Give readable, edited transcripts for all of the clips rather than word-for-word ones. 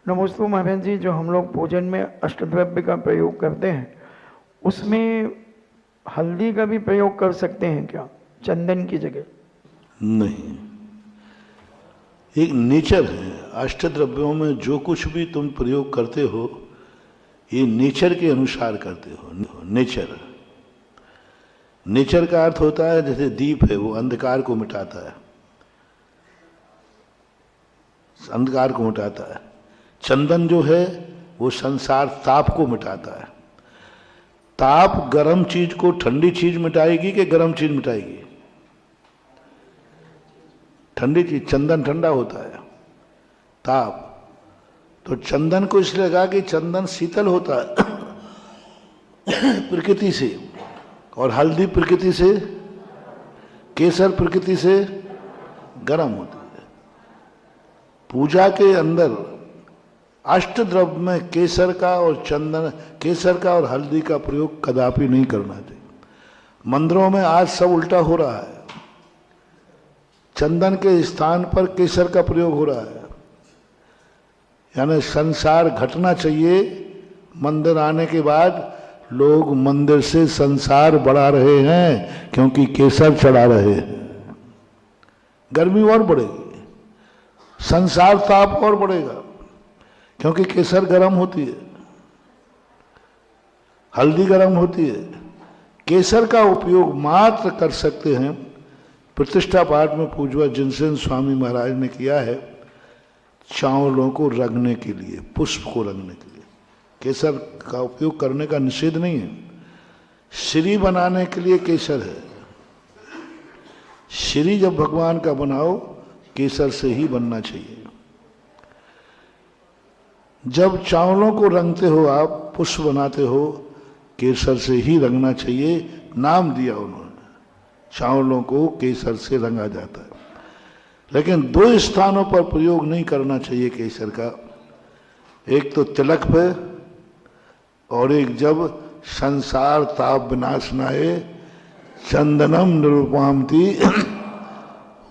नमोस्तु महाराज जी, जो हम लोग भोजन में अष्टद्रव्य का प्रयोग करते हैं उसमें हल्दी का भी प्रयोग कर सकते हैं क्या, चंदन की जगह? नहीं, एक नेचर है। अष्टद्रव्यों में जो कुछ भी तुम प्रयोग करते हो ये नेचर के अनुसार करते हो। नेचर, नेचर का अर्थ होता है जैसे दीप है, वो अंधकार को मिटाता है, अंधकार को मिटाता है। चंदन जो है वो संसार ताप को मिटाता है। ताप गर्म चीज को ठंडी चीज मिटाएगी कि गर्म चीज मिटाएगी? ठंडी चीज, चंदन ठंडा होता है, ताप। तो चंदन को इसलिए लगा कि चंदन शीतल होता है प्रकृति से, और हल्दी प्रकृति से, केसर प्रकृति से गर्म होती है। पूजा के अंदर अष्टद्रव्य में केसर का और चंदन, केसर का और हल्दी का प्रयोग कदापि नहीं करना चाहिए। मंदिरों में आज सब उल्टा हो रहा है, चंदन के स्थान पर केसर का प्रयोग हो रहा है। यानी संसार घटना चाहिए, मंदिर आने के बाद लोग मंदिर से संसार बढ़ा रहे हैं क्योंकि केसर चढ़ा रहे हैं। गर्मी और बढ़ेगी, संसार ताप और बढ़ेगा क्योंकि केसर गर्म होती है, हल्दी गर्म होती है। केसर का उपयोग मात्र कर सकते हैं, प्रतिष्ठा पाठ में पूज्य जिनसेन स्वामी महाराज ने किया है, चावलों को रंगने के लिए, पुष्प को रंगने के लिए। केसर का उपयोग करने का निषेध नहीं है। श्री बनाने के लिए केसर है। श्री जब भगवान का बनाओ केसर से ही बनना चाहिए। जब चावलों को रंगते हो आप, पुष्प बनाते हो, केसर से ही रंगना चाहिए। नाम दिया उन्होंने, चावलों को केसर से रंगा जाता है। लेकिन दो स्थानों पर प्रयोग नहीं करना चाहिए केसर का। एक तो तिलक पे, और एक जब संसार ताप विनाशनाय चंदनम निरुपामति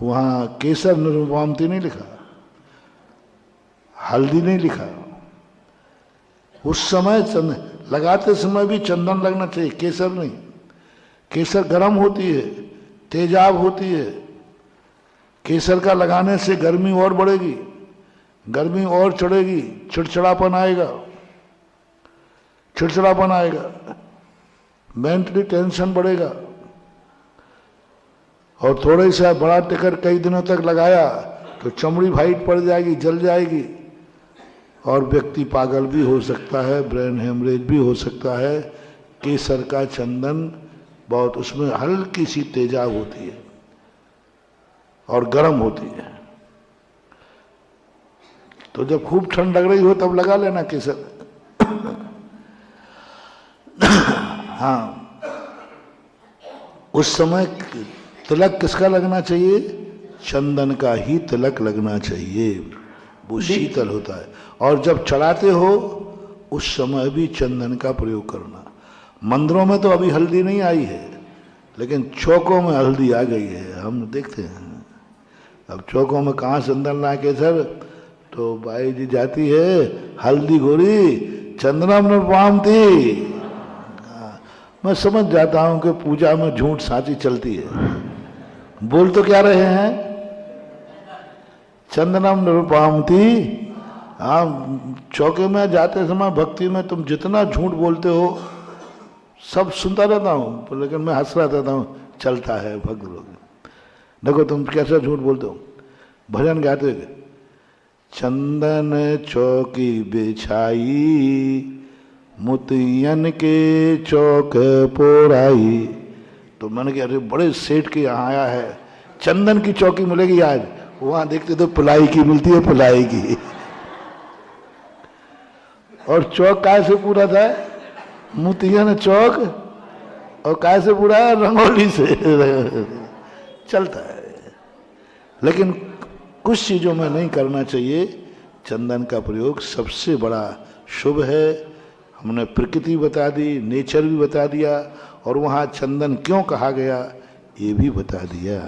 वहां केसर निरुपामति नहीं लिखा, हल्दी नहीं लिखा। उस समय लगाते समय भी चंदन लगना चाहिए, केसर नहीं। केसर गर्म होती है, तेजाब होती है। केसर का लगाने से गर्मी और बढ़ेगी, गर्मी और चढ़ेगी, चिड़चिड़ापन आएगा, चिड़चिड़ापन आएगा, मेंटली टेंशन बढ़ेगा। और थोड़े सा बड़ा टिकर कई दिनों तक लगाया तो चमड़ी वाइट पड़ जाएगी, जल जाएगी, और व्यक्ति पागल भी हो सकता है, ब्रेन हेमरेज भी हो सकता है। केसर का चंदन बहुत, उसमें हल्की सी तेजाब होती है और गर्म होती है। तो जब खूब ठंड लग रही हो तब लगा लेना केसर। हाँ, उस समय तिलक किसका लगना चाहिए? चंदन का ही तिलक लगना चाहिए, वो शीतल होता है। और जब चढ़ाते हो उस समय भी चंदन का प्रयोग करना। मंदिरों में तो अभी हल्दी नहीं आई है, लेकिन चौकों में हल्दी आ गई है, हम देखते हैं। अब चौकों में कहाँ चंदन ला के सर, तो बाई जी जाती है, हल्दी गोरी चंदनम निरुपामति। मैं समझ जाता हूं कि पूजा में झूठ साची चलती है। बोल तो क्या रहे हैं? चंदनम निरुपामति। हाँ, चौके में जाते समय भक्ति में तुम जितना झूठ बोलते हो सब सुनता रहता हूँ, लेकिन मैं हंस रहा रहता हूँ, चलता है भक्त लोग। देखो तुम कैसा झूठ बोलते हो। भजन गाते हुए, चंदन चौकी बिछाई मोतियन के चौक पोराई। तो मैंने कहा अरे बड़े सेठ के यहाँ आया है, चंदन की चौकी मिलेगी आज। वहां देखते तो पिलाई की मिलती है, पिलाई की। और चौक काय से पूरा था? मोतियन चौक। और काय से पूरा है? रंगोली से। चलता है, लेकिन कुछ चीजों में नहीं करना चाहिए। चंदन का प्रयोग सबसे बड़ा शुभ है। हमने प्रकृति बता दी, नेचर भी बता दिया, और वहां चंदन क्यों कहा गया ये भी बता दिया।